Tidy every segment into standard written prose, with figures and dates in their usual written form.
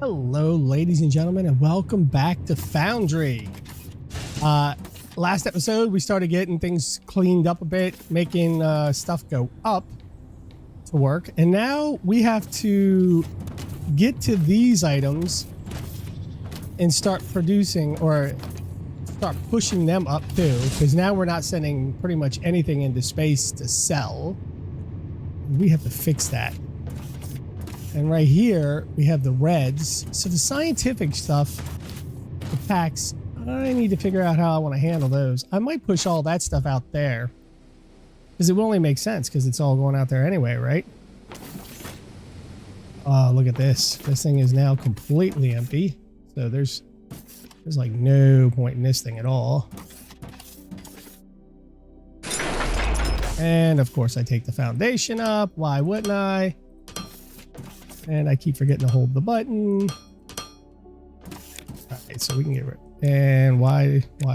Hello, ladies and gentlemen, and welcome back to Foundry. Last episode, we started getting things cleaned up a bit, making stuff go up to work. And now we have to get to these items and start producing or start pushing them up too, because now we're not sending pretty much anything into space to sell. We have to fix that. And right here, we have the reds. So the scientific stuff, the packs, I need to figure out how I want to handle those. I might push all that stuff out there, because it will only make sense, because it's all going out there anyway, right? Oh, look at this. This thing is now completely empty. So there's like no point in this thing at all. And of course, I take the foundation up. Why wouldn't I? And I keep forgetting to hold the button. All right, so we can get rid. And why? We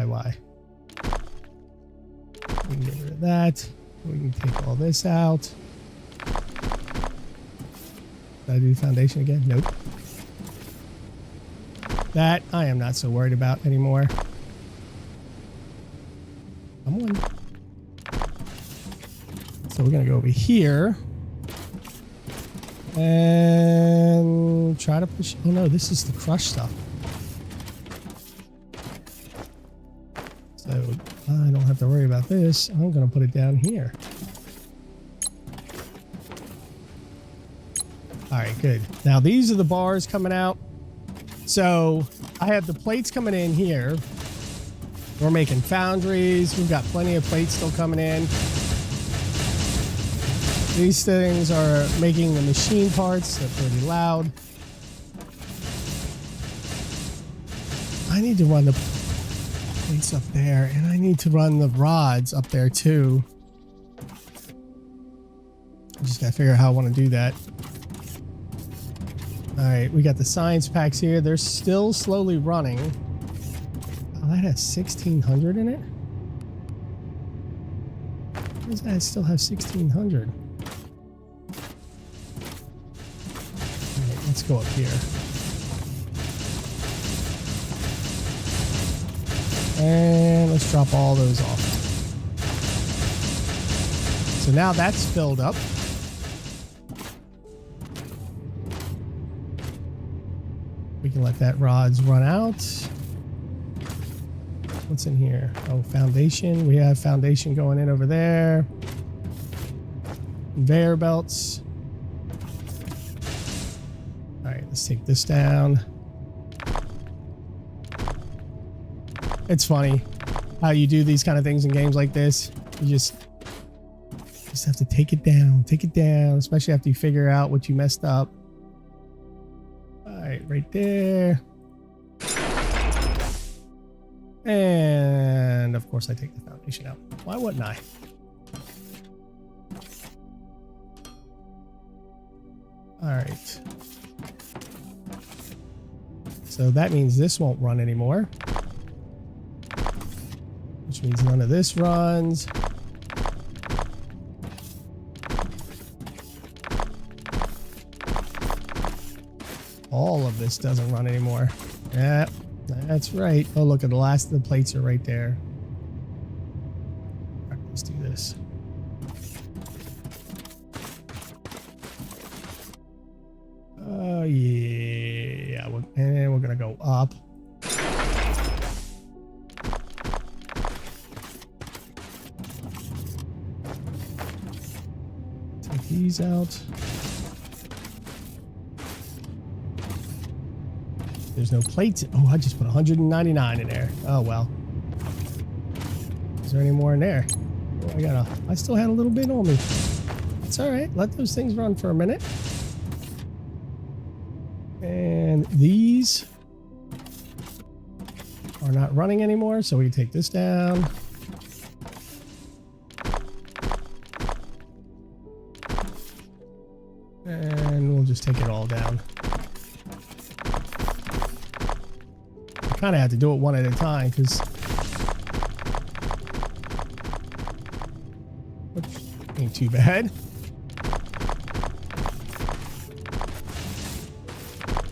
can get rid of that. We can take all this out. Did I do the foundation again? Nope. That I am not so worried about anymore. Come on. So we're gonna go over here. And try to push. Oh no, this is the crush stuff. So I don't have to worry about this. I'm going to put it down here. All right, good. Now these are the bars coming out. So I have the plates coming in here. We're making foundries. We've got plenty of plates still coming in. These things are making the machine parts. They're pretty loud. I need to run the plates up there, and I need to run the rods up there too. I just gotta figure out how I want to do that. All right, we got the science packs here. They're still slowly running. Oh, that has 1600 in it? Why does that still have 1600? Let's go up here. And let's drop all those off. So now that's filled up. We can let that rods run out. What's in here? Oh, foundation. We have foundation going in over there. Conveyor belts. All right, let's take this down. It's funny how you do these kind of things in games like this. You just have to take it down, especially after you figure out what you messed up. All right, right there. And of course I take the foundation out. Why wouldn't I? All right. So that means this won't run anymore. Which means none of this runs. All of this doesn't run anymore. Yeah, that's right. Oh, look at the last of the plates are right there. All right, let's do this. Oh, yeah. And we're going to go up. Take these out. There's no plates. Oh, I just put 199 in there. Oh, well. Is there any more in there? Oh, I still had a little bit on me. It's all right. Let those things run for a minute. And these are not running anymore, so we can take this down. And we'll just take it all down. I kind of have to do it one at a time because ain't too bad.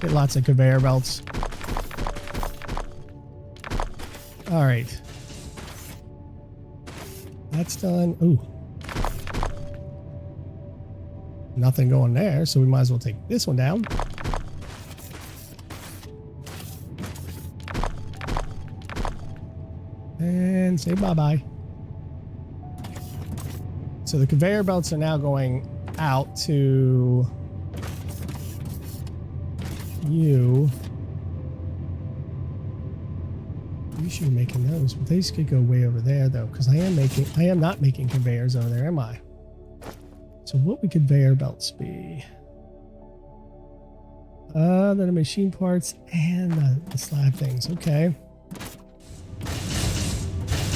Get lots of conveyor belts. All right. That's done. Ooh. Nothing going there, so we might as well take this one down. And say bye-bye. So the conveyor belts are now going out to you. You should be making those, but these could go way over there though, because I am not making conveyors over there, am I? So what would conveyor belts be? The machine parts and the slab things. Okay.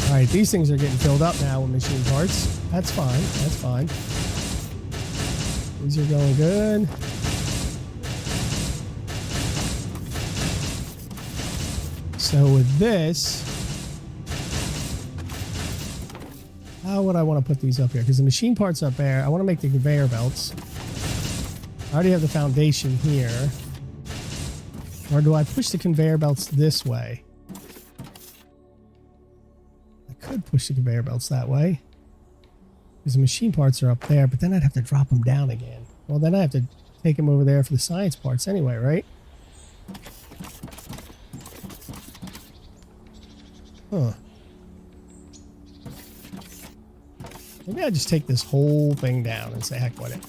All right, these things are getting filled up now with machine parts. That's fine. That's fine. These are going good. So with this, how would I want to put these up here? Because the machine parts up there, I want to make the conveyor belts. I already have the foundation here. Or do I push the conveyor belts this way? I could push the conveyor belts that way. Because the machine parts are up there, but then I'd have to drop them down again. Well, then I have to take them over there for the science parts anyway, right? Huh. Maybe I just take this whole thing down and say heck with it.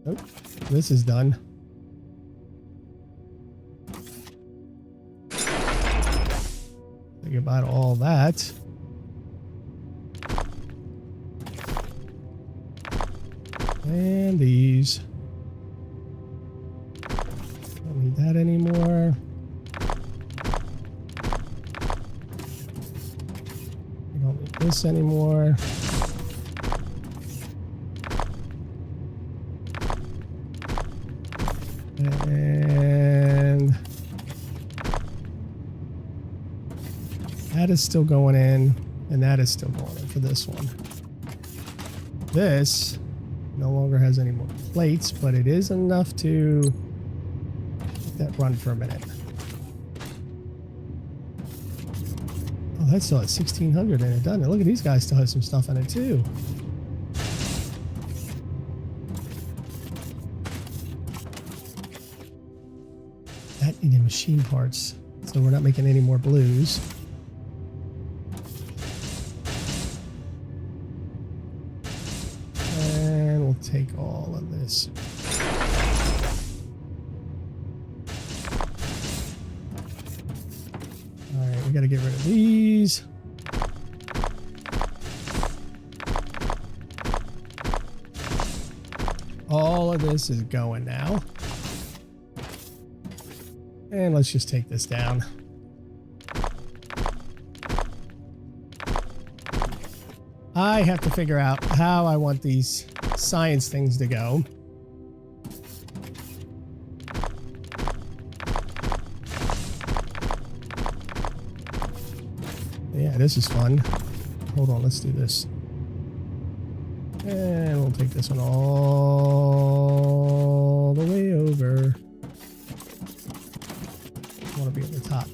Nope. This is done. Say goodbye to all that. And these. Don't need that anymore. We don't need this anymore. And that is still going in, and that is still going in for this one. This no longer has any more plates, but it is enough to let that run for a minute. Oh, that's still at 1600 in it, doesn't it? Look at these guys, still have some stuff in it too. That needed machine parts, so we're not making any more blues. And we'll take all of this. All right, we got to get rid of these. All of this is going now. And let's just take this down. I have to figure out how I want these science things to go. Yeah, this is fun. Hold on, let's do this. And we'll take this one all the way over. I want to be at the top.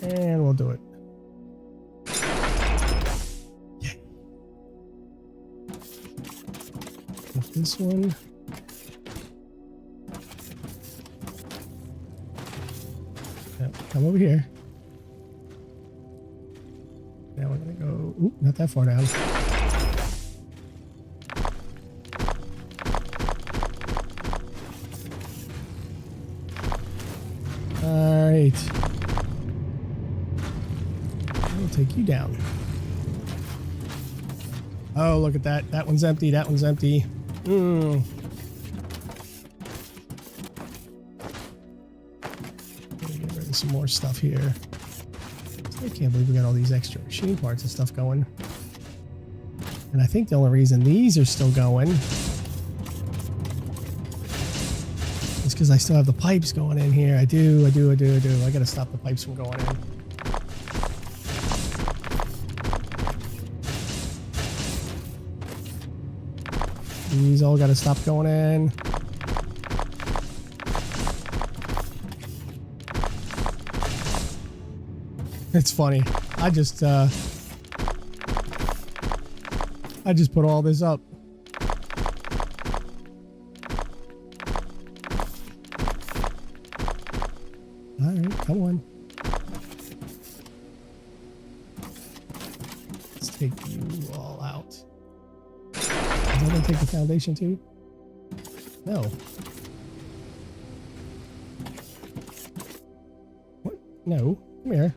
And we'll do it. Yeah. Take this one. Yep, come over here. Now we're going to go, oop, not that far down. Alright. We'll take you down. Oh, look at that. That one's empty. That one's empty. Get rid of some more stuff here. I can't believe we got all these extra machine parts and stuff going. And I think the only reason these are still going is because I still have the pipes going in here. I do. I gotta stop the pipes from going in. These all got to stop going in. It's funny. I just put all this up. All right, come on. Let's take you all out. Is that gonna take the foundation too? No. What? No. Come here.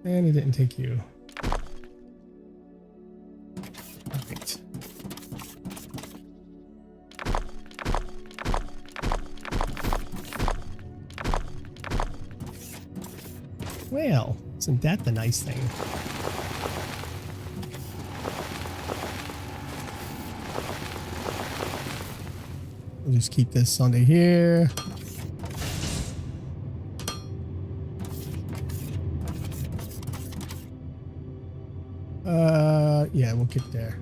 And he didn't take you. All right. Well, isn't that the nice thing? We'll just keep this under here. Yeah, we'll keep it there.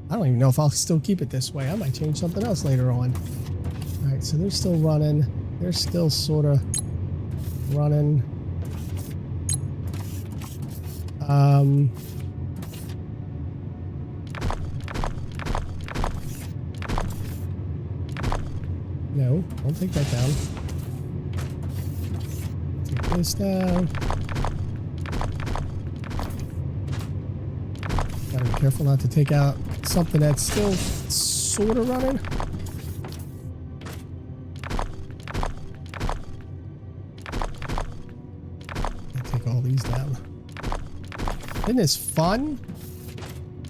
I don't even know if I'll still keep it this way. I might change something else later on. All right, so they're still running. They're still sort of running. No, don't take that down. Take this down. Gotta be careful not to take out something that's still sort of running. I'll take all these down. Isn't this fun?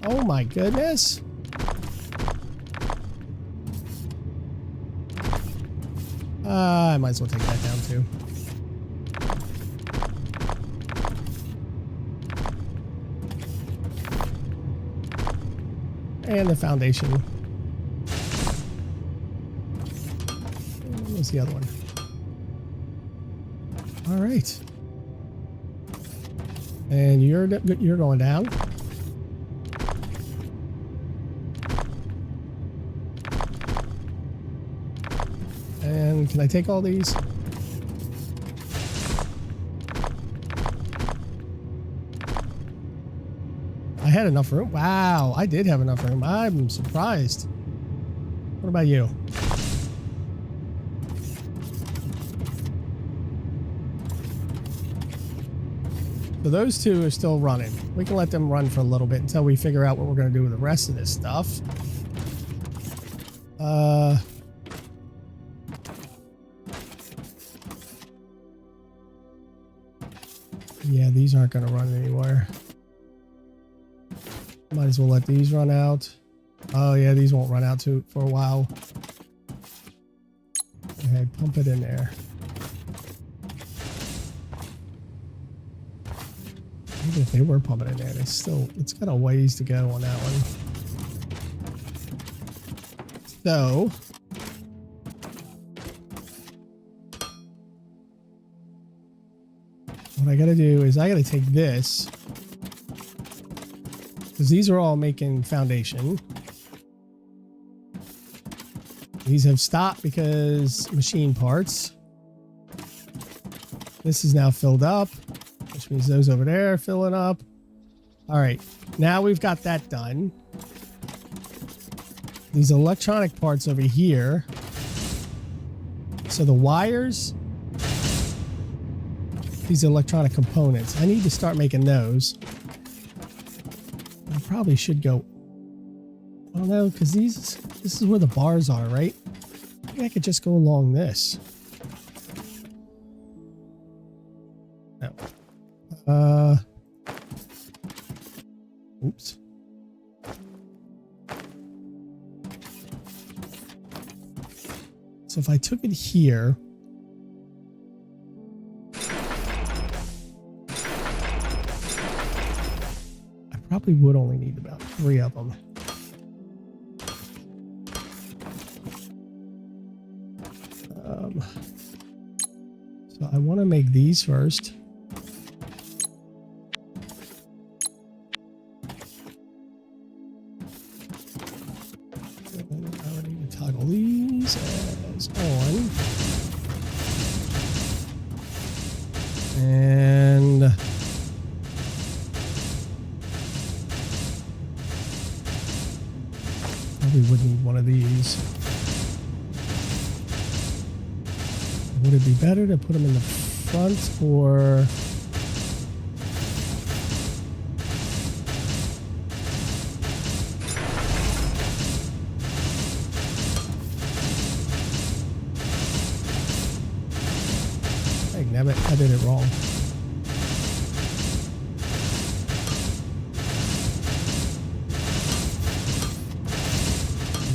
Oh my goodness. I might as well take that down too. And the foundation. What's the other one? All right. And you're going down. And can I take all these? I had enough room. Wow, I did have enough room. I'm surprised. What about you? So those two are still running. We can let them run for a little bit until we figure out what we're going to do with the rest of this stuff. Yeah, these aren't going to run anywhere. Might as well let these run out. Oh yeah, these won't run out for a while. Okay, pump it in there. Even if they were pumping in there, it's got a ways to go on that one. So what I gotta do is I gotta take this, because these are all making foundation. These have stopped because machine parts. This is now filled up, which means those over there are filling up. All right, now we've got that done. These electronic parts over here. So the wires, these electronic components, I need to start making those. I probably should go, I don't know, because this is where the bars are, right? Maybe I could just go along this. No. Oops. So if I took it here, I probably would only need about 3 of them. So I want to make these first. And I would need to toggle these as on. And probably would need one of these. Would it be better to put them in the front or... Damn it, I did it wrong.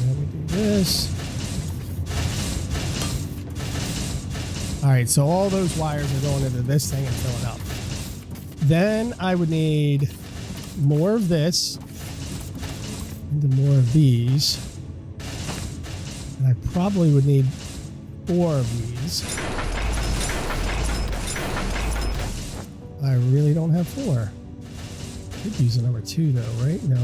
Let me do this. All right, so all those wires are going into this thing and filling up. Then I would need more of this and more of these. And I probably would need 4 of these. I really don't have 4. Could use a number 2 though, right? No.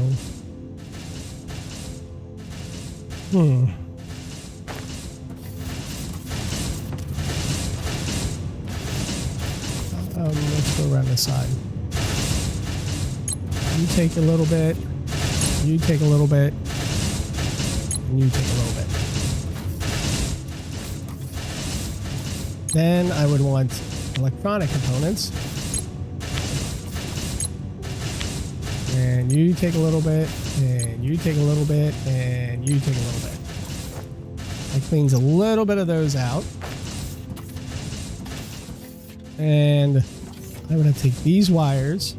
Let's go around this side. You take a little bit, you take a little bit, and you take a little bit. Then I would want electronic components. And you take a little bit, and you take a little bit, and you take a little bit. That cleans a little bit of those out. And I would have to take these wires.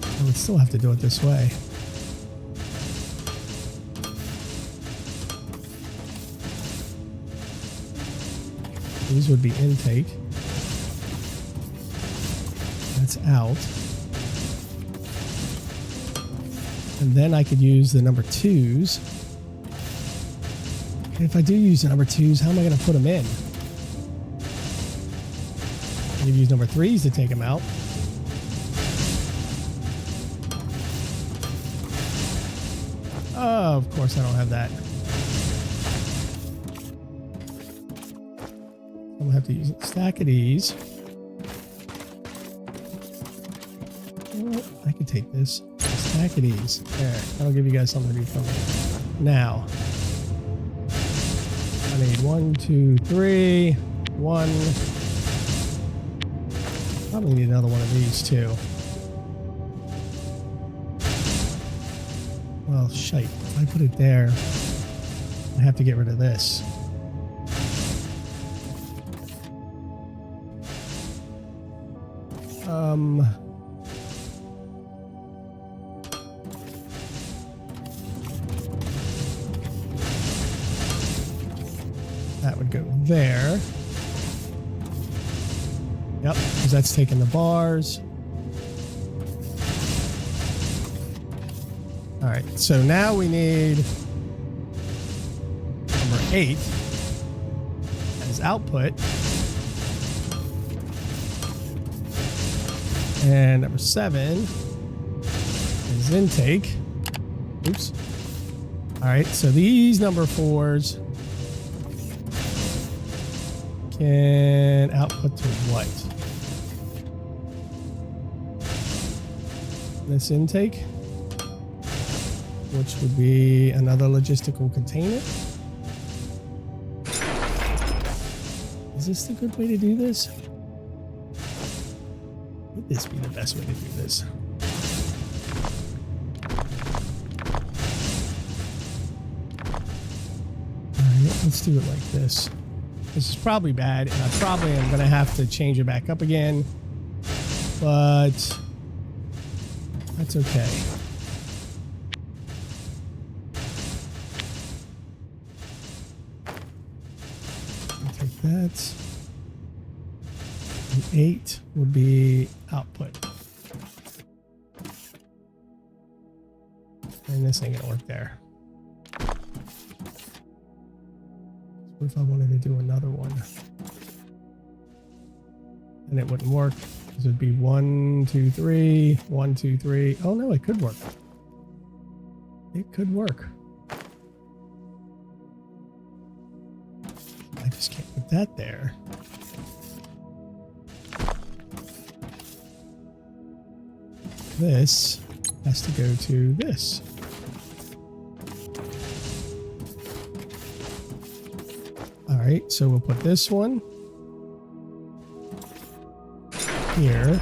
I would still have to do it this way. These would be intake. That's out. And then I could use the number 2s. And if I do use the number 2s, how am I going to put them in? I could use number 3s to take them out. Oh, of course I don't have that. I'm going to have to use a stack of these. I can take this. A stack of these. There. That'll give you guys something to do for me. Now, I need 1, 2, 3. 1. Probably need another one of these too. Well, shite. If I put it there, I have to get rid of this. That would go there. Yep, because that's taking the bars. All right, so now we need number 8 as output. And number 7 is intake. Oops. All right, so these number 4s can output to what? This intake, which would be another logistical container. Is this the good way to do this? Would this be the best way to do this? Alright, let's do it like this. This is probably bad, and I probably am going to have to change it back up again, but that's okay. I'll take that. And 8 would be output. And this ain't going to work there. What if I wanted to do another one? And it wouldn't work. This would be 1, 2, 3, 1, 2, 3. Oh no, it could work. It could work. I just can't put that there. This has to go to this. All right, so we'll put this one here,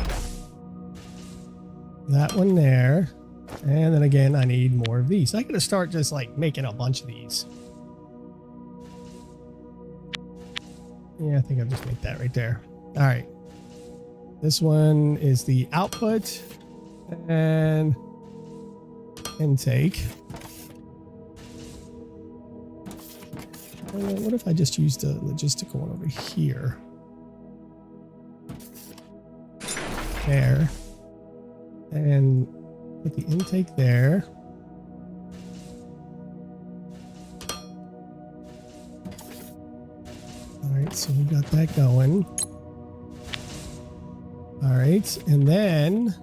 that one there, and then again, I need more of these. I gotta start just like making a bunch of these. Yeah, I think I'll just make that right there. All right, this one is the output and intake. What if I just used the logistical one over here? There. And put the intake there. Alright, so we got that going. Alright, and then...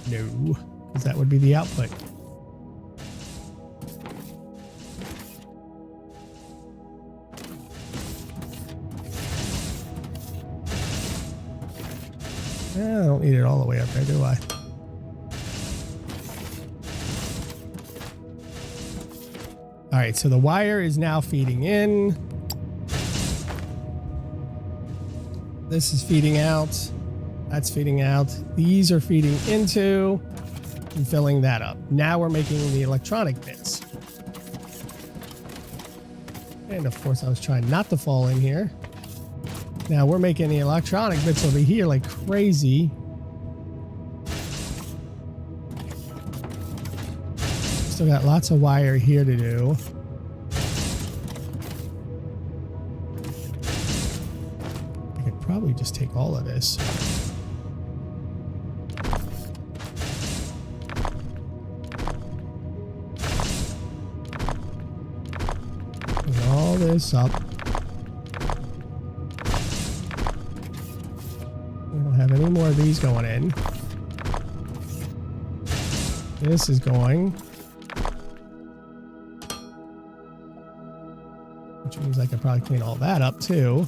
No, because that would be the output. I don't need it all the way up there, do I? All right, so the wire is now feeding in. This is feeding out. That's feeding out. These are feeding into and filling that up. Now we're making the electronic bits. And of course, I was trying not to fall in here. Now we're making the electronic bits over here like crazy. Still got lots of wire here to do. I could probably just take all of this. Put all this up. Have any more of these going in. This is going. Which means I could probably clean all that up too.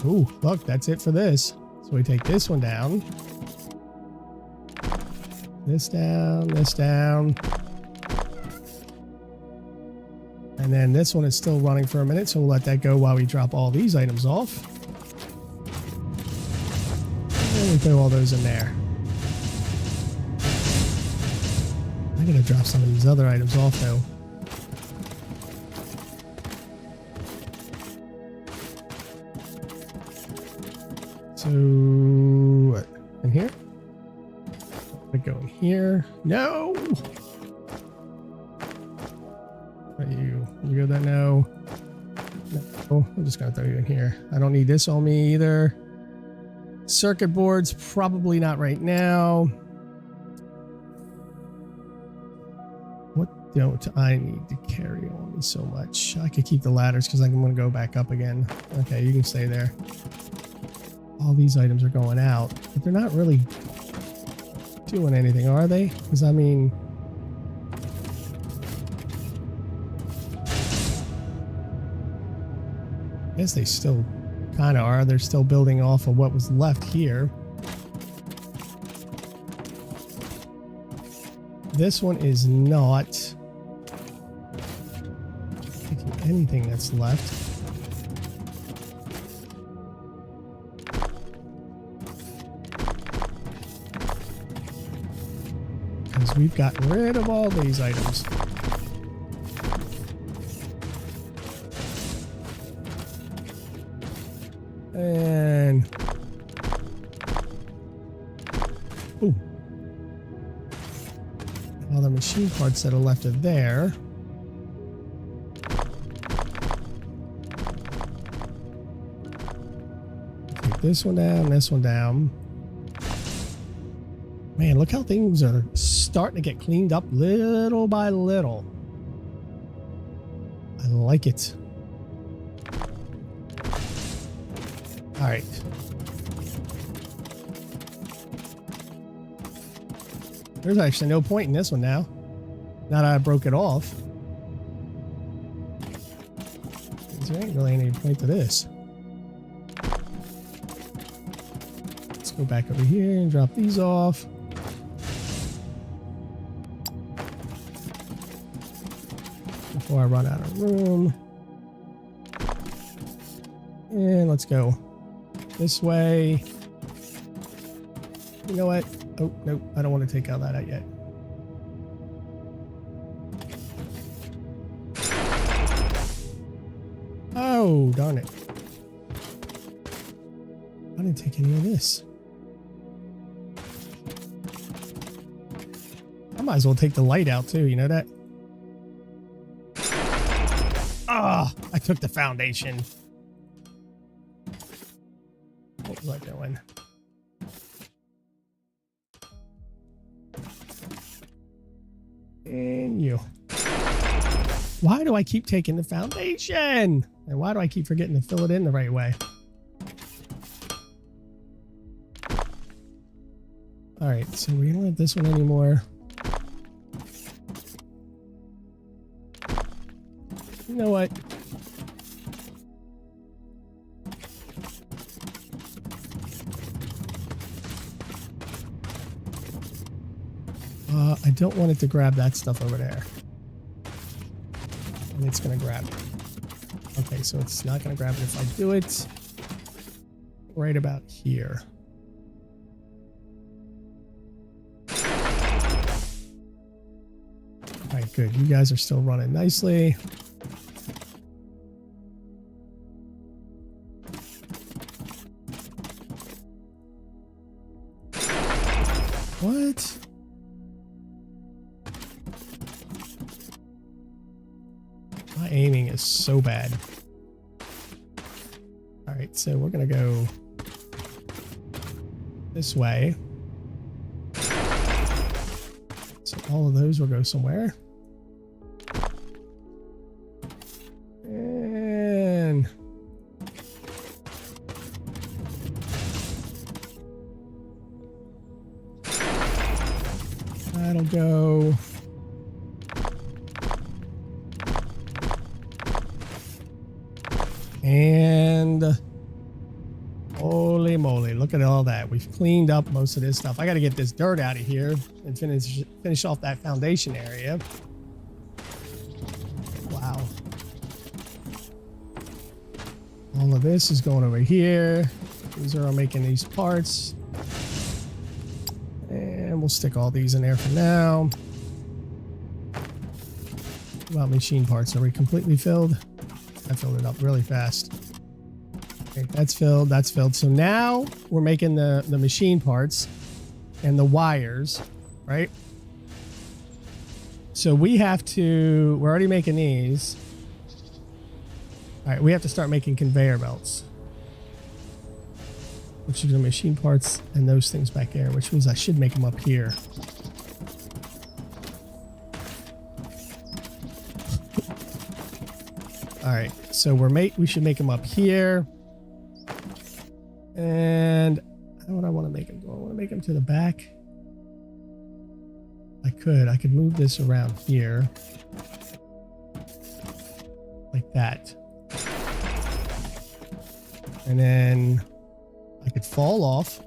Ooh, look, that's it for this. So we take this one down. This down, this down. And then this one is still running for a minute, so we'll let that go while we drop all these items off. And we throw all those in there. I'm gonna drop some of these other items off though. So, what? In here? I go in here. No! Are you good that no? No, I'm just gonna throw you in here. I don't need this on me either. Circuit boards, probably not right now. What don't I need to carry on me so much? I could keep the ladders because I'm going to go back up again. Okay, you can stay there. All these items are going out, but they're not really doing anything, are they? Because, I mean... I guess they still... kind of are. They're still building off of what was left here. This one is not taking anything that's left. Because we've gotten rid of all these items. And ooh, all the machine parts that are left are there. Take this one down, this one down. Man, look how things are starting to get cleaned up little by little. I like it. All right. There's actually no point in this one now. Now that I broke it off. There ain't really any point to this. Let's go back over here and drop these off. Before I run out of room. And let's go this way. You know what? Oh, nope. I don't want to take all that out yet. Oh, darn it. I didn't take any of this. I might as well take the light out too, you know that? Ah, I took the foundation. What was I doing? And you. Why do I keep taking the foundation? And why do I keep forgetting to fill it in the right way? All right, so we don't have this one anymore. You know what? I don't want it to grab that stuff over there. And it's going to grab it. Okay, so it's not going to grab it if I do it right about here. All right, good. You guys are still running nicely. What? My aiming is so bad. All right, so we're going to go this way. So all of those will go somewhere. And that'll go. And holy moly, look at all that. We've cleaned up most of this stuff. I got to get this dirt out of here and finish off that foundation area. Wow. All of this is going over here. These are all making these parts. And we'll stick all these in there for now. What about machine parts? Are we completely filled? I filled it up really fast. Okay, that's filled, that's filled. So now we're making the machine parts and the wires, right? So we have to, we're already making these. All right, we have to start making conveyor belts. Which are the machine parts and those things back there, which means I should make them up here. All right, so we should make them up here. And how would I want to make them? Do I want to make them to the back? I could move this around here. Like that. And then I could fall off.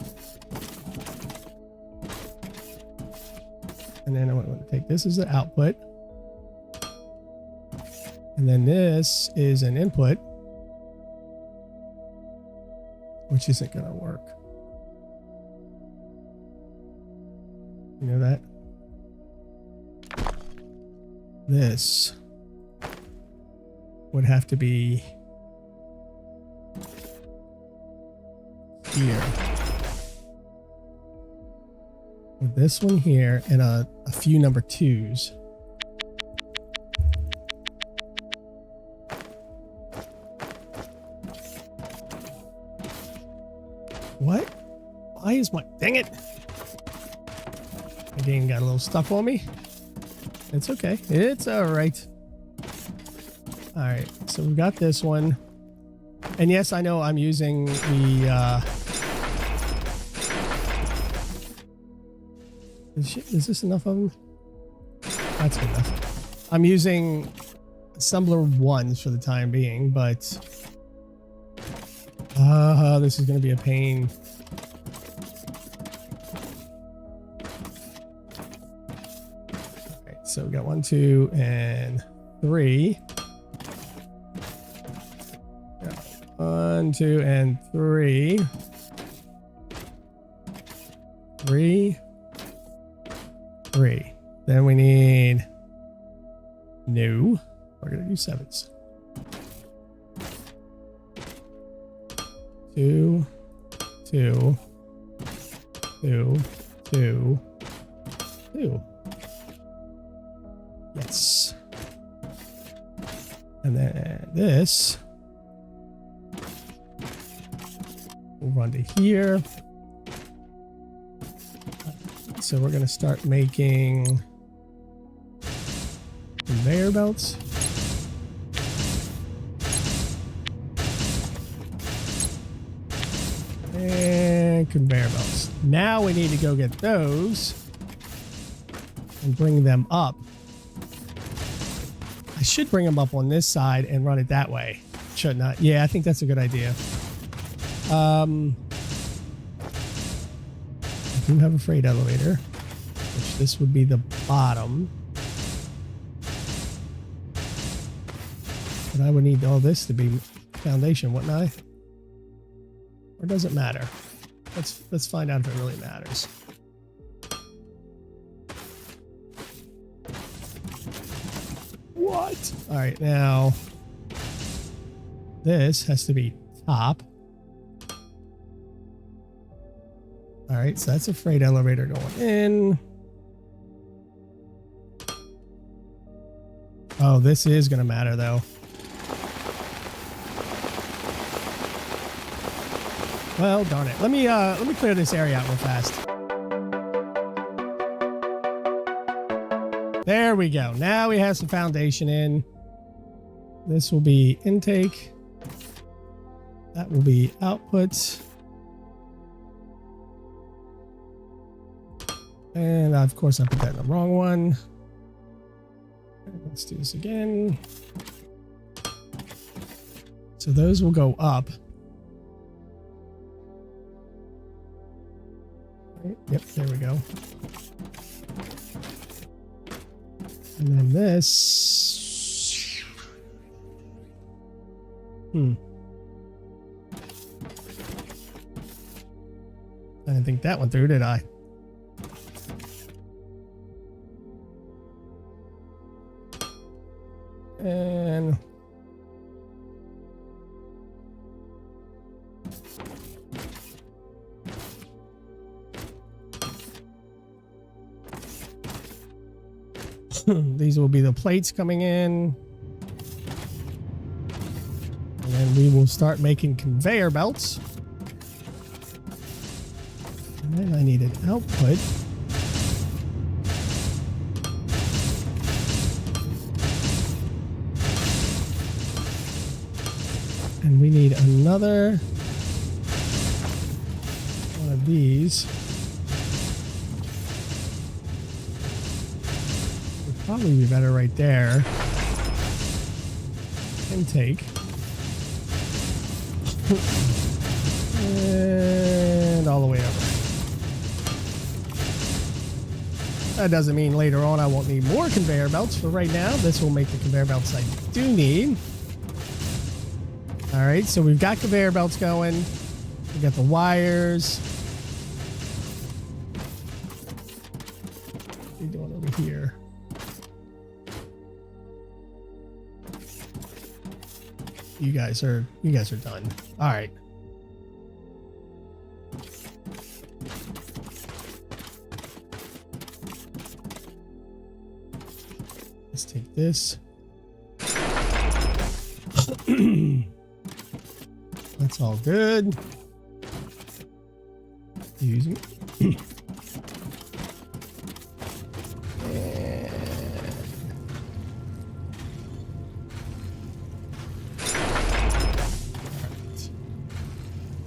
And then I'm going to take this as the output. And then this is an input, which isn't going to work. You know that? This would have to be here. With this one here and a few number 2s. What? Why is my... Dang it! I game got a little stuck on me. It's okay. It's all right. All right. So we've got this one. And yes, I know I'm using the... Is this enough of them? That's good enough. I'm using assembler 1s for the time being, but... this is going to be a pain. Okay, so we got 1, 2, and 3. 1, 2, and 3. 3. 3. Then we need... No. We're going to do 7s. 2, 2, 2, 2, 2. Yes. And then this will run to here. So we're going to start making conveyor belts. And conveyor belts. Now we need to go get those and bring them up. I should bring them up on this side and run it that way. Should not. Yeah, I think that's a good idea. I do have a freight elevator, which this would be the bottom. But I would need all this to be foundation, wouldn't I? Or does it matter? Let's find out if it really matters. What? All right, now this has to be top. All right, so that's a freight elevator going in. Oh, this is going to matter though. Well, darn it. Let me clear this area out real fast. There we go. Now we have some foundation in. This will be intake. That will be output. And of course I put that in the wrong one. Let's do this again. So those will go up. Yep, there we go. And then this. I didn't think that one through, did I? And these will be the plates coming in. And then we will start making conveyor belts. And then I need an output. And we need another one of these. Would probably be better right there. Intake. And all the way over. That doesn't mean later on I won't need more conveyor belts. For right now, this will make the conveyor belts I do need. All right, so we've got conveyor belts going. We got the wires. What are you doing over here? You guys are done. All right. Let's take this. That's all good. Excuse me.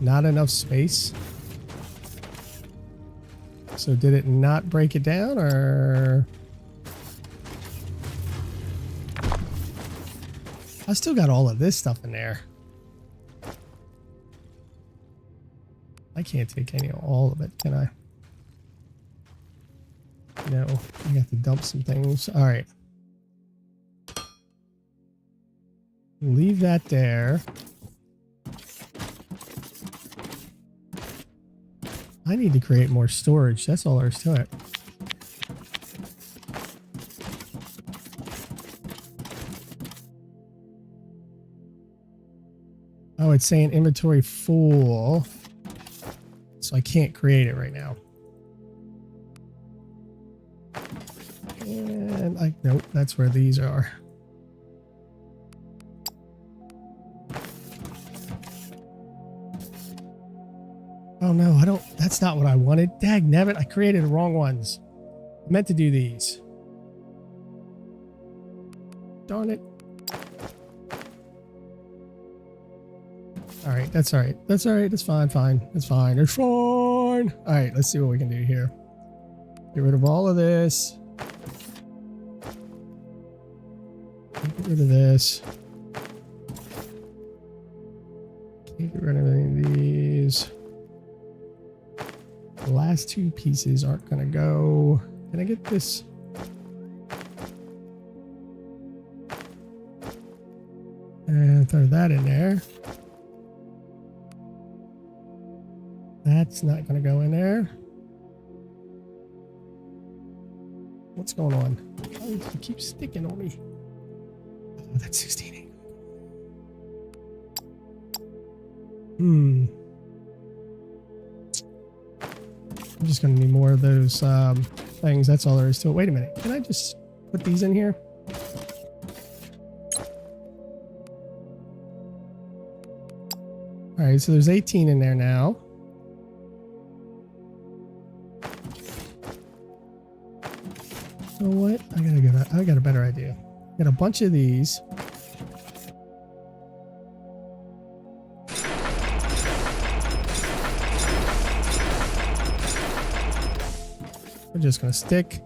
not enough space. So did it not break it down, or? I still got all of this stuff in there. I can't take all of it, can I? No, I got to dump some things. All right. Leave that there. I need to create more storage. That's all there is to it. Oh, it's saying inventory full. So I can't create it right now. And nope, that's where these are. Oh no, that's not what I wanted. Dagnabbit, I created the wrong ones. I meant to do these. Darn it. Alright, that's alright. That's alright, that's fine, fine. That's fine, it's fine. Alright, let's see what we can do here. Get rid of all of this. Get rid of this. Can't get rid of any of these. The last two pieces aren't gonna go. Can I get this? And throw that in there. That's not gonna go in there. What's going on? Oh, it keeps sticking on me. Oh, that's 16. I'm just going to need more of those things. That's all there is to it. Wait a minute. Can I just put these in here? All right, so there's 18 in there now. You know what? I got a better idea. Got a bunch of these. We're just gonna stick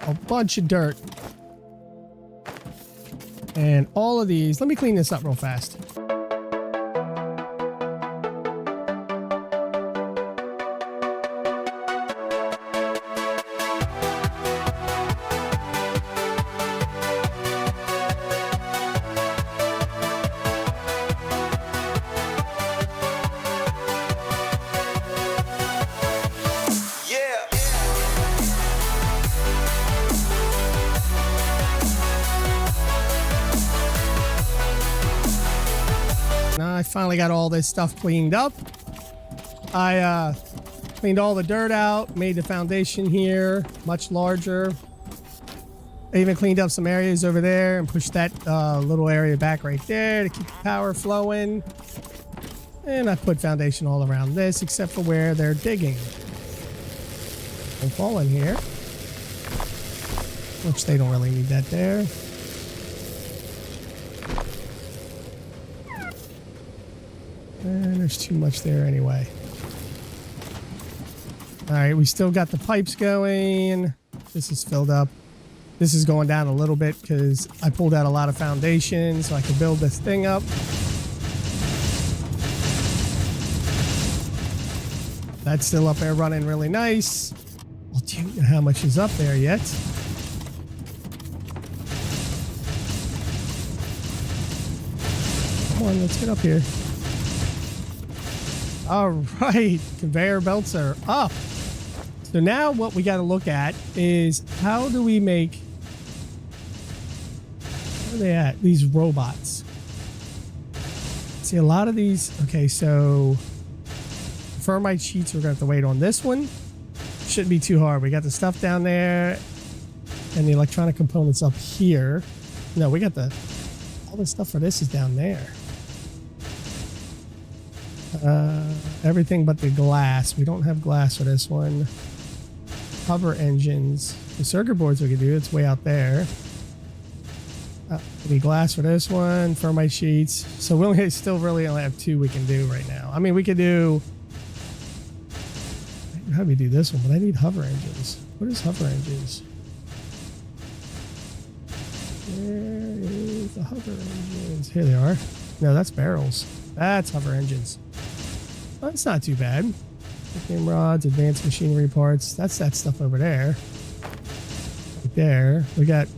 a bunch of dirt and all of these. Let me clean this up real fast. I finally got all this stuff cleaned up. I cleaned all the dirt out, made the foundation here much larger. I even cleaned up some areas over there and pushed that little area back right there to keep the power flowing. And I put foundation all around this except for where they're digging. Don't fall in here. Which they don't really need that there. And there's too much there anyway. All right, we still got the pipes going. This is filled up. This is going down a little bit because I pulled out a lot of foundation so I could build this thing up. That's still up there running really nice. Well, do you know how much is up there yet? Come on, let's get up here. All right, conveyor belts are up. So now what we got to look at is how do we make, where are they at? These robots. See, a lot of these, okay, so Thermite sheets, we're going to have to wait on this one. Shouldn't be too hard. We got the stuff down there and the electronic components up here. No, we got all the stuff for this is down there. Everything but the glass. We don't have glass for this one. Hover engines. The circuit boards we could do, it's way out there. Need glass for this one, thermite sheets. So we only still really only have 2 we can do right now. I mean, we could do. How do we do this one? But I need hover engines. What is hover engines? Where is the hover engines? Here they are. No, that's barrels. That's hover engines. Oh, it's not too bad. Game rods, advanced machinery parts. That's that stuff over there. Right there. We got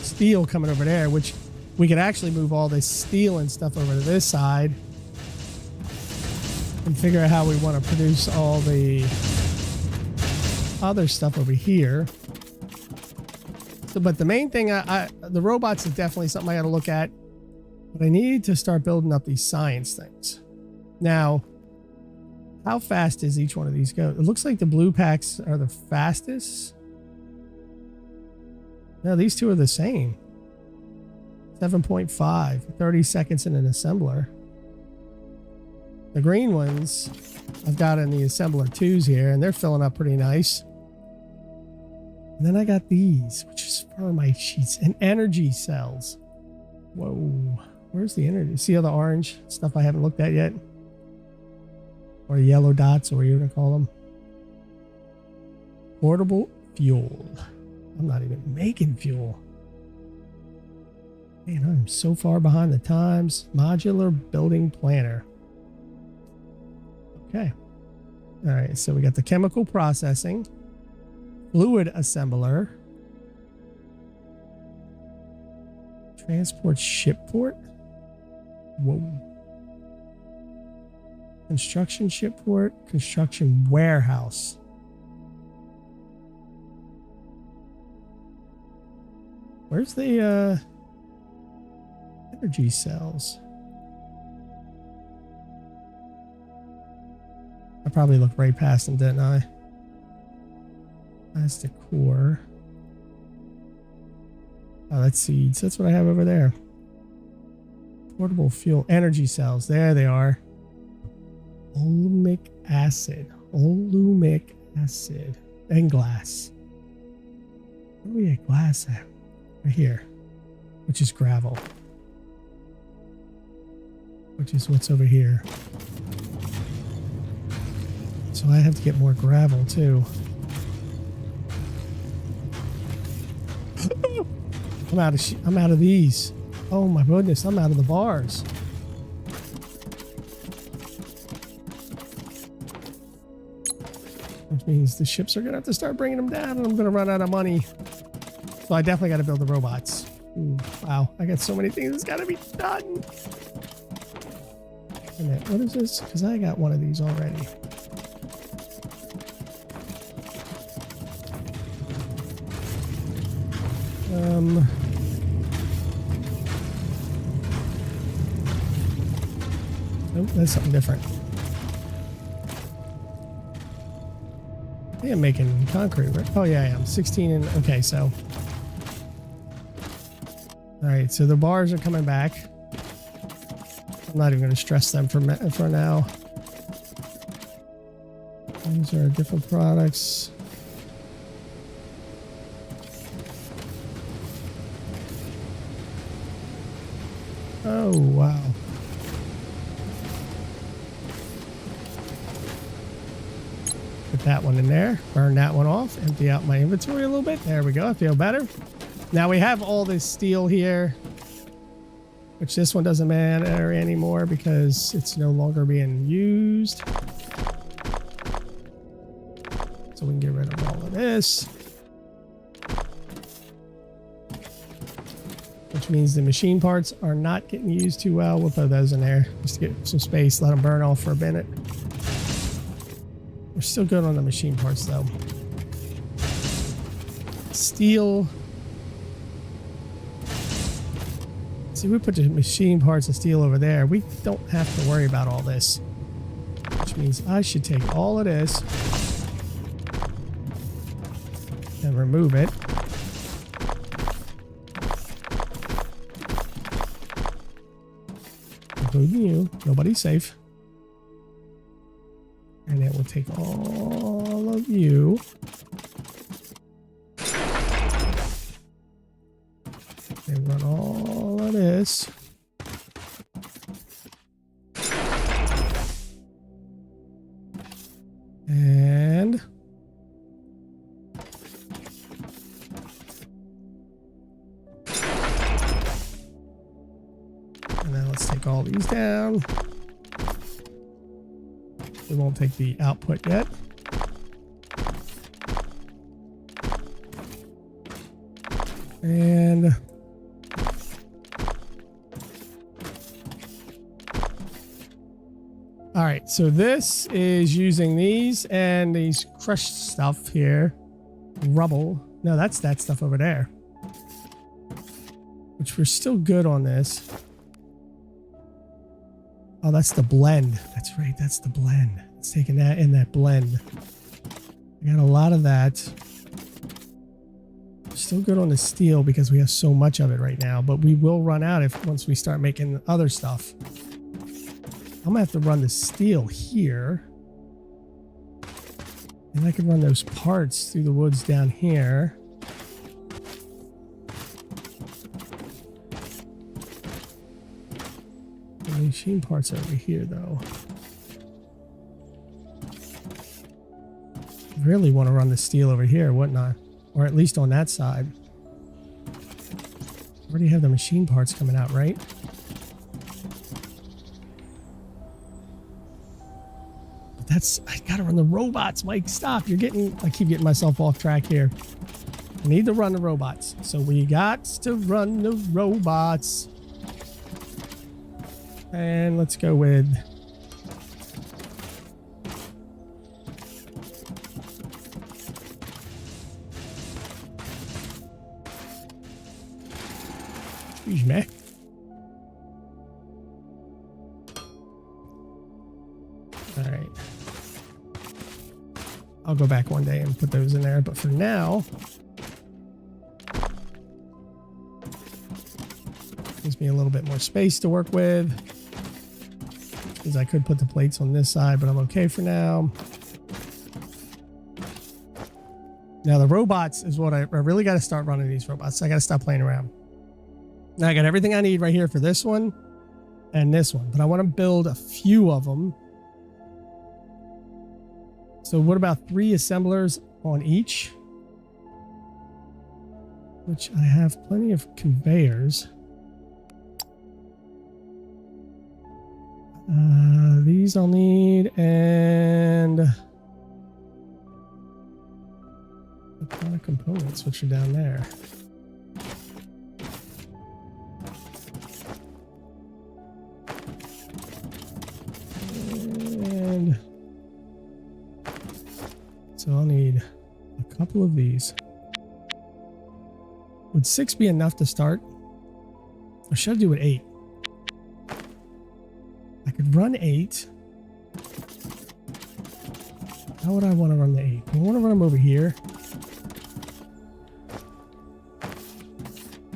steel coming over there, which we could actually move all this steel and stuff over to this side and figure out how we want to produce all the other stuff over here. So, but the main thing, the robots is definitely something I got to look at, but I need to start building up these science things. Now, how fast does each one of these go? It looks like the blue packs are the fastest. No, these two are the same. 7.5, 30 seconds in an assembler. The green ones I've got in the assembler 2s here, and they're filling up pretty nice. And then I got these, which is thermite sheets and energy cells. Whoa, where's the energy? See all the orange stuff I haven't looked at yet? Or yellow dots, or what you're gonna call them. Portable fuel. I'm not even making fuel. Man, I'm so far behind the times. Modular building planner. Okay. All right, so we got the chemical processing, fluid assembler, transport shipport. Whoa. Construction shipport, construction warehouse. Where's the energy cells? I probably looked right past them, didn't I? That's the core. Oh, that's seeds. That's what I have over there. Portable fuel, energy cells. There they are. Olumic acid. Olumic acid. And glass. Where do we get glass at? Right here. Which is gravel. Which is what's over here. So I have to get more gravel too. I'm out of these. Oh my goodness, I'm out of the bars. Which means the ships are gonna have to start bringing them down, and I'm gonna run out of money. So I definitely got to build the robots. Ooh, wow, I got so many things that's got to be done. What is this? Because I got one of these already. Nope, that's something different. I think I'm making concrete, right? Oh yeah, I am. 16 and okay, so. All right, so the bars are coming back. I'm not even going to stress them for now. These are different products. Oh, wow. Put that one in there. Burn that one off. Empty out my inventory a little bit. There we go. I feel better. Now we have all this steel here, which this one doesn't matter anymore because it's no longer being used. So we can get rid of all of this. Which means the machine parts are not getting used too well. We'll throw those in there just to get some space, let them burn off for a minute. We're still good on the machine parts though. Steel. See, we put the machine parts of steel over there. We don't have to worry about all this. Which means I should take all of this and remove it. Including you. Nobody's safe. And it will take all of you. And run all of this. And now let's take all these down. We won't take the output yet. And all right, so this is using these and these crushed stuff here. Rubble. No, that's that stuff over there. Which we're still good on this. Oh, that's the blend. That's right, that's the blend. It's taking that in that blend. I got a lot of that. Still good on the steel because we have so much of it right now, but we will run out once we start making other stuff. I'm gonna have to run the steel here. And I can run those parts through the woods down here. The machine parts are over here though. Really want to run the steel over here, wouldn't I? Or at least on that side. Already have the machine parts coming out, right? But I gotta run the robots, Mike. Stop. I keep getting myself off track here. I need to run the robots. So we got to run the robots. And let's go with... Excuse me. All right. I'll go back one day and put those in there, but for now, gives me a little bit more space to work with. Because I could put the plates on this side, but I'm okay for now. Now the robots is what I really got to start running these robots. I got to stop playing around. Now I got everything I need right here for this one and this one, but I want to build a few of them. So what about 3 assemblers on each? Which I have plenty of conveyors. These I'll need, and the kind of components which are down there. And so I'll need a couple of these. Would 6 be enough to start? Or should I do it 8? I could run 8. How would I want to run the 8? I want to run them over here.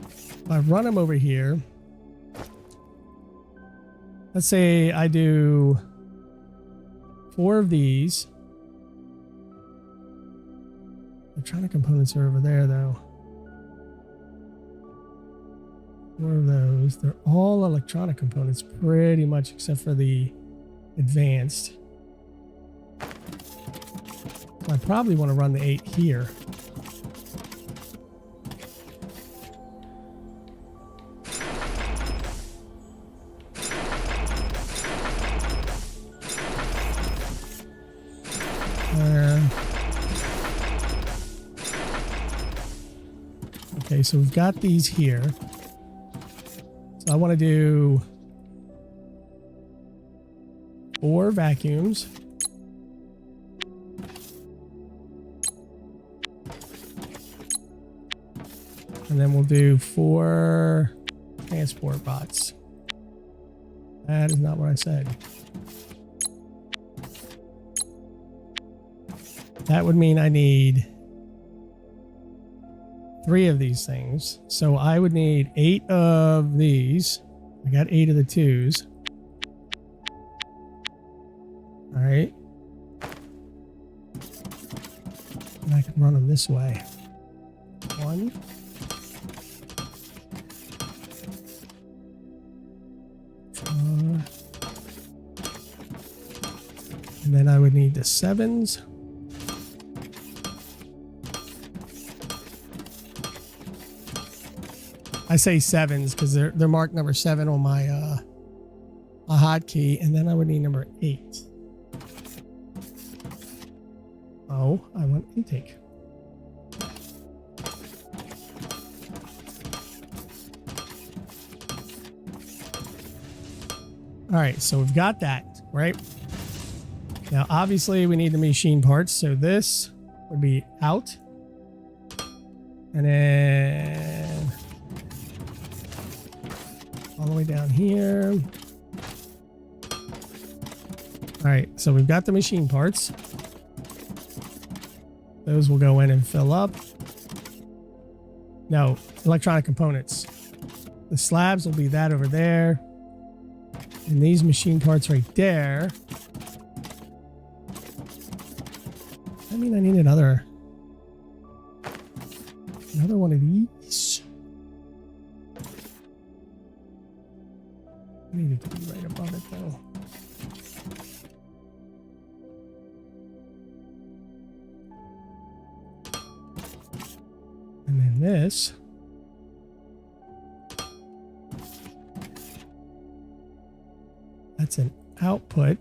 If I run them over here, let's say I do 4 of these. Electronic components are over there though. 4 of those. They're all electronic components pretty much except for the advanced. So I probably want to run the 8 here. Okay, so we've got these here. So I want to do 4 vacuums. And then we'll do 4 transport bots. That is not what I said. That would mean I need 3 of these things. So I would need 8 of these. I got 8 of the 2s. All right. And I can run them this way. 1, And then I would need the 7s. I say 7s because they're marked number 7 on my a hotkey, and then I would need number 8. Oh, I want intake. All right, so we've got that, right? Now, obviously, we need the machine parts, so this would be out. And then all the way down here. All right, so we've got the machine parts. Those will go in and fill up. No, electronic components. The slabs will be that over there. And these machine parts right there. I mean, I need another one of these. I need it to be right above it though. And then this. That's an output.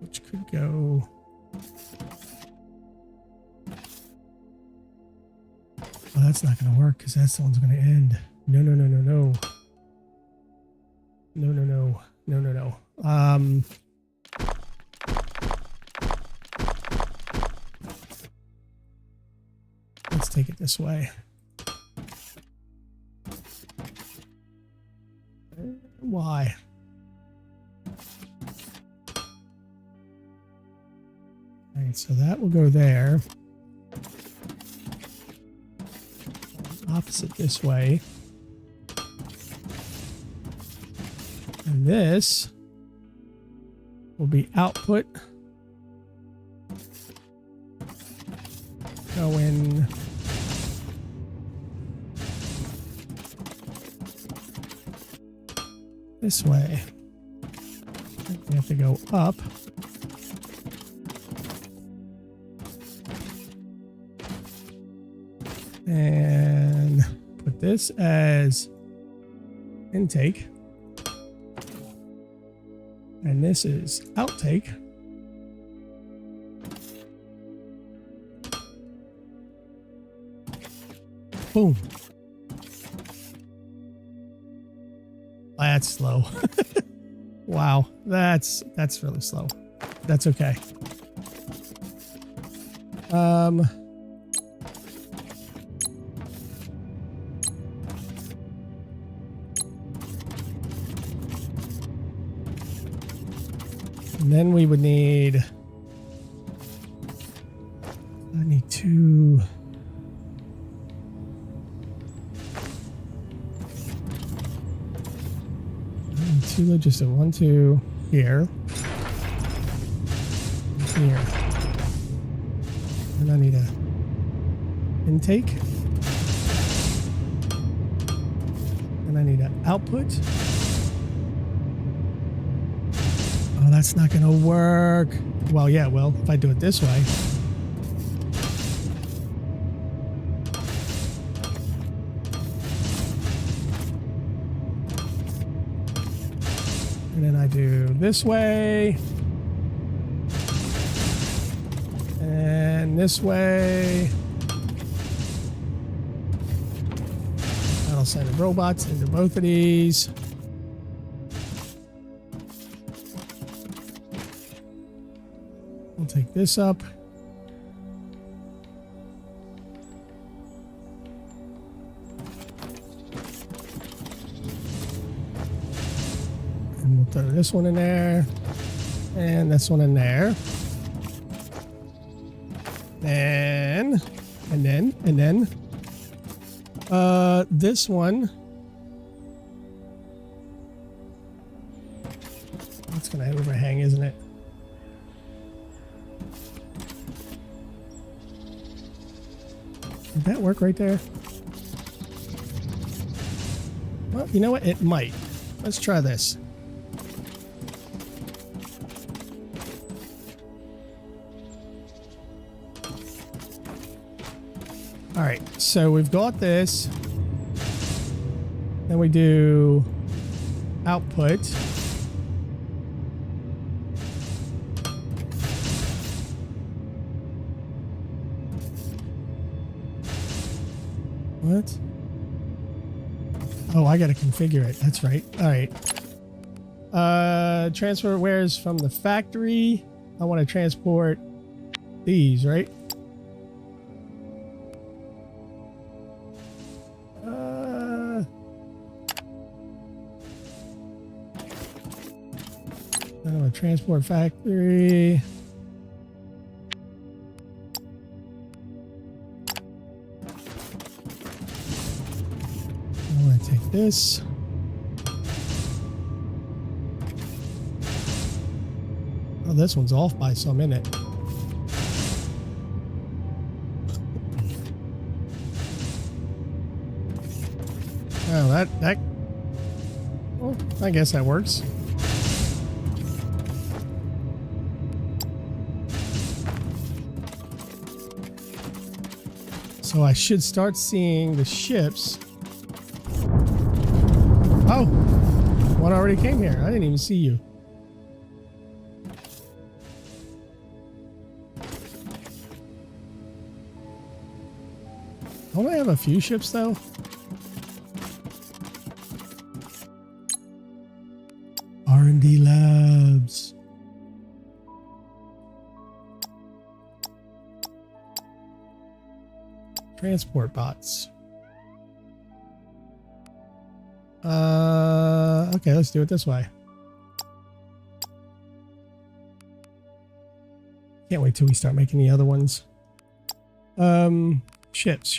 Which could go. Oh, that's not going to work because that's the one's going to end. No, no, no, no, no. No, no, no. No, no, no. Let's take it this way. Why? All right, so that will go there. Opposite this way. And this will be output. Go in. This way. We have to go up. And put this as intake. And this is outtake. Boom. That's slow. Wow, that's really slow. That's okay. And then we would need, I need two. Just a 1, 2 here. Here. And I need a intake. And I need an output. Oh, that's not going to work. Well, yeah, well, if I do it this way. And then I do this way. And this way. That'll send the robots into both of these. We'll take this up. And we'll throw this one in there. And this one in there. And then. This one. It's gonna overhang, isn't it? Did that work right there? Well, you know what? It might. Let's try this. All right, so we've got this. Then we do output. What? Oh, I gotta configure it. That's right. All right. Transfer wares from the factory. I want to transport these, right? Transport factory. I want to take this. Oh, this one's off by some, isn't it? Oh, that. Well, I guess that works. So I should start seeing the ships. Oh, one already came here. I didn't even see you. Don't I have a few ships though? R&D labs. Transport bots. Okay, let's do it this way. Can't wait till we start making the other ones. Ships.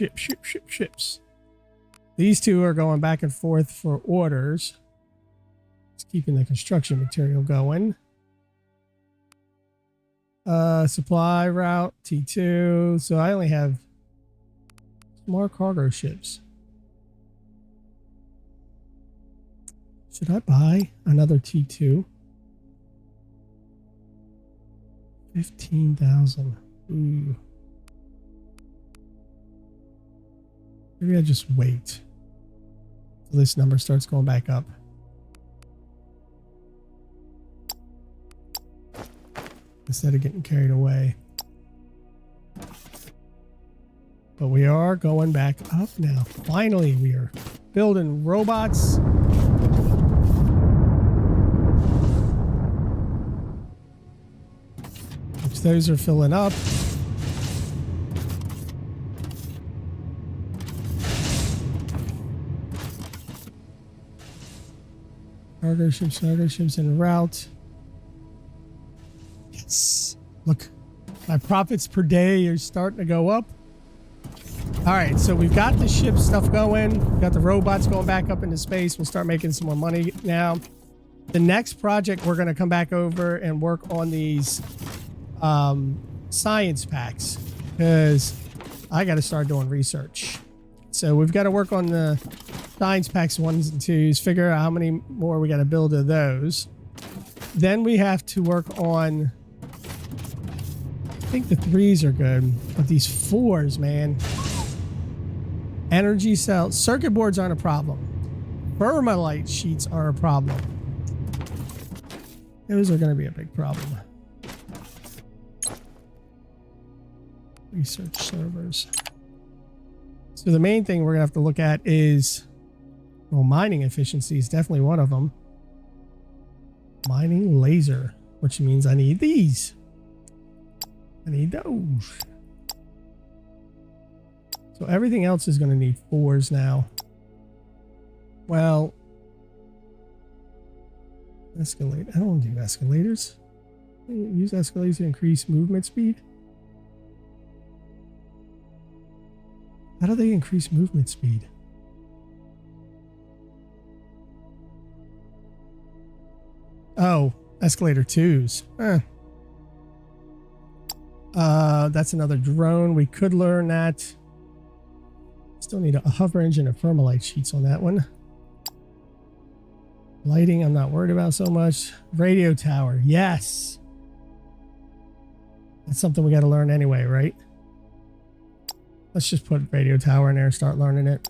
These two are going back and forth for orders. It's keeping the construction material going. Supply route T2. So I only have more cargo ships. Should I buy another T2? 15,000. Ooh. Maybe I just wait till this number starts going back up. Instead of getting carried away. But we are going back up now. Finally, we are building robots. Which those are filling up. Cargo ships en route. Yes. Look, my profits per day are starting to go up. All right, so we've got the ship stuff going. We've got the robots going back up into space. We'll start making some more money now. The next project, we're going to come back over and work on these science packs because I got to start doing research. So we've got to work on the science packs 1s and 2s, figure out how many more we got to build of those. Then we have to work on, I think the 3s are good, but these 4s, man. Energy cells, circuit boards aren't a problem. Thermalite sheets are a problem. Those are going to be a big problem. Research servers. So the main thing we're going to have to look at is, well, mining efficiency is definitely one of them. Mining laser, which means I need these. I need those. So everything else is going to need 4s now. Well, escalate. I don't want to do escalators. Use escalators to increase movement speed. How do they increase movement speed? Oh, escalator 2s. That's another drone. We could learn that. Still need a hover engine and thermalite sheets on that one. Lighting, I'm not worried about so much. Radio tower, yes. That's something we got to learn anyway, right? Let's just put radio tower in there and start learning it.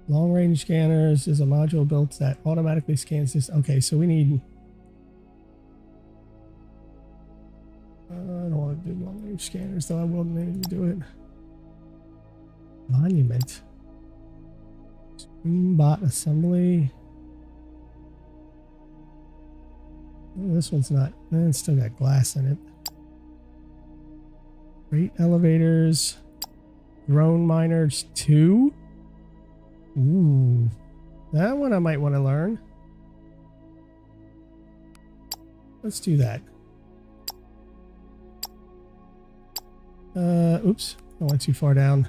Long range scanners is a module built that automatically scans this. Okay, so we need... I don't want to do long range scanners, though I will need to do it. Monument. Screenbot assembly. Oh, this one's not... It's still got glass in it. Freight elevators. Drone miners 2. Ooh. That one I might want to learn. Let's do that. Oops. I went too far down.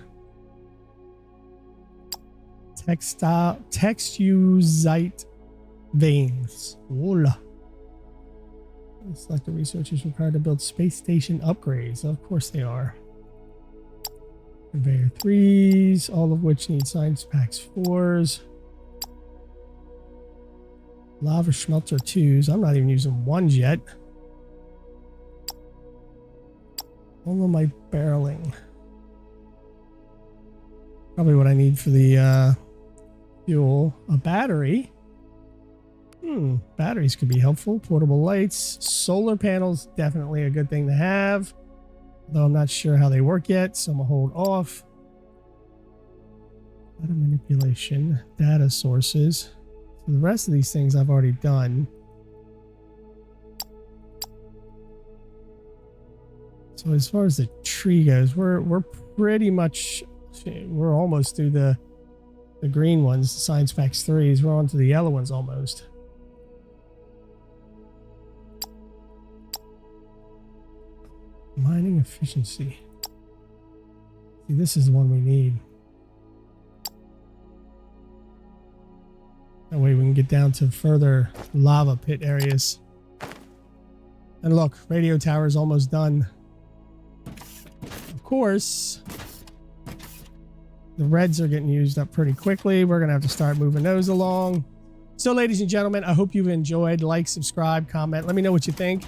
Textusite veins. Hola. Select the researchers required to build space station upgrades. Of course they are. Conveyor 3s, all of which need science packs 4s. Lava smelter 2s. I'm not even using 1s yet. All of my barreling. Probably what I need for the fuel. A battery. Batteries could be helpful. Portable lights. Solar panels, definitely a good thing to have. Though I'm not sure how they work yet, so I'm going to hold off. Data manipulation. Data sources. So the rest of these things I've already done. So as far as the tree goes, we're pretty much... We're almost through the green ones, the Science Packs 3s. We're on to the yellow ones almost. Mining efficiency. See, this is the one we need. That way we can get down to further lava pit areas. And look, radio tower is almost done. Of course, the reds are getting used up pretty quickly. We're going to have to start moving those along. So, ladies and gentlemen, I hope you've enjoyed. Like, subscribe, comment. Let me know what you think.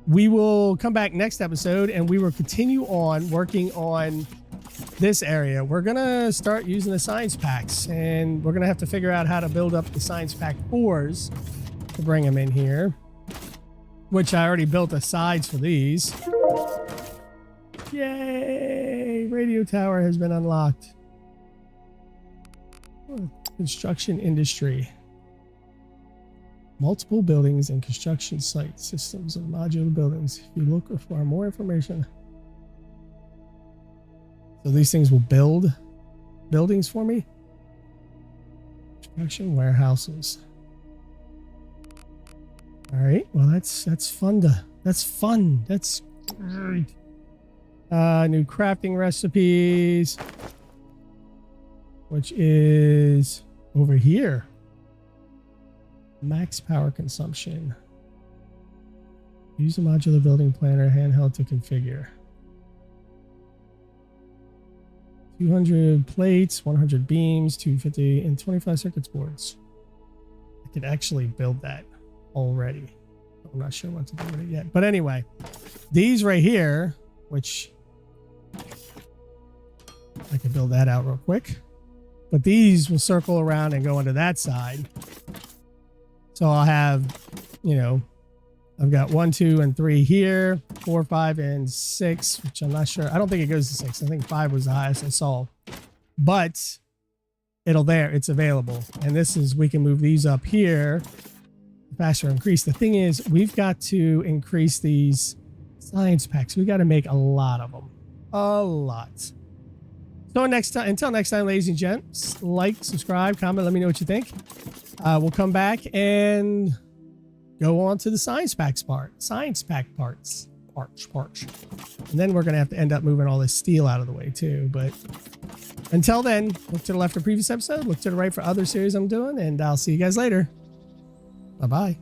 We will come back next episode and we will continue on working on this area. We're going to start using the science packs and we're going to have to figure out how to build up the science pack 4s to bring them in here, which I already built the sides for these. Yay! Radio tower has been unlocked. Construction industry. Multiple buildings and construction site systems of modular buildings. If you look for more information. So these things will build buildings for me. Construction warehouses. All right. Well, that's fun that's fun. That's great. New crafting recipes, which is over here. Max power consumption. Use a modular building planner handheld to configure. 200 plates, 100 beams, 250 and 25 circuits boards. I could actually build that already. I'm not sure what to do with it yet. But anyway, these right here, which I can build that out real quick. But these will circle around and go into that side. So I'll have, you know, I've got 1, 2, and 3 here, 4, 5, and 6, which I'm not sure. I don't think it goes to 6. I think 5 was the highest I saw. But it's available. And this is, we can move these up here. Faster increase. The thing is, we've got to increase these science packs. We got to make a lot of them. A lot. So until next time, ladies and gents, like, subscribe, comment, let me know what you think. We'll come back and go on to the science pack parts. And then we're going to have to end up moving all this steel out of the way too. But until then, look to the left for previous episode, look to the right for other series I'm doing, and I'll see you guys later. Bye-bye.